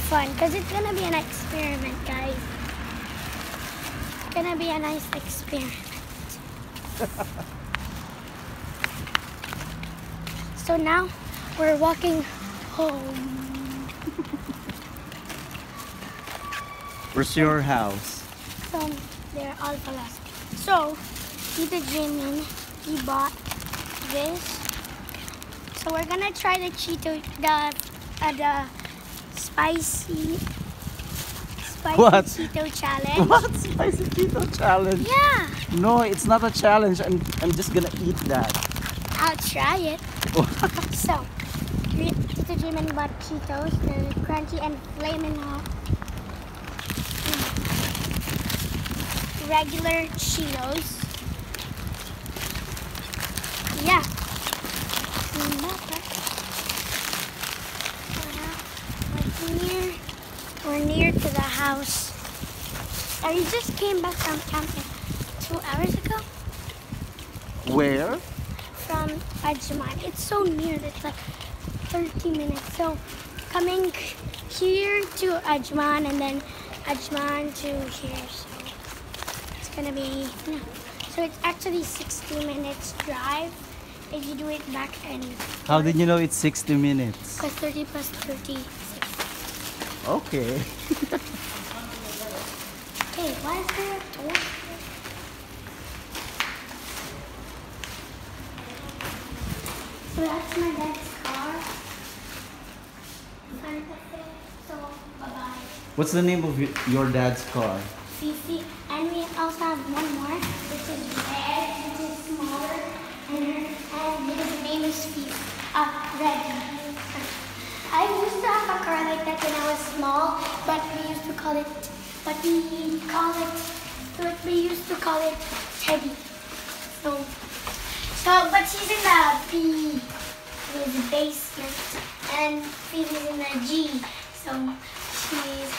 fun because it's gonna be an experiment, guys. It's gonna be a nice experiment. So now we're walking home. Where's your house? So they're all palace. So Tita Jimin, he bought this. So we're gonna try the the spicy What? Cheeto challenge. What? Spicy Cheeto challenge? Yeah, No, it's not a challenge. I'm just gonna eat that. I'll try it. So Tita Jimin bought Cheetos. They're crunchy and flaming hot. Regular Cheetos. Yeah. We're near to the house. I just came back from camping 2 hours ago. Where? From Ajman. It's so near. It's like 30 minutes. So coming here to Ajman and then Ajman to here. So it's gonna be so it's actually 60 minutes drive if you do it back and How did you know it's 60 minutes? because 30 plus 30. Okay. Hey, why is there a door? So that's my dad's car. So bye-bye. What's the name of your dad's car? Fifi. And we also have one more, which is red, which is smaller, and his name is Fifi. Red. I used to have a car like that when I was small, but we used to call it Teddy. But she's in the B, with the basement, and Phoebe's in the G, so she's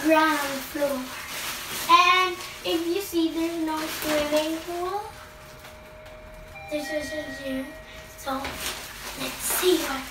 ground floor. And if you see, there's no swimming pool. There's just a gym. So let's see what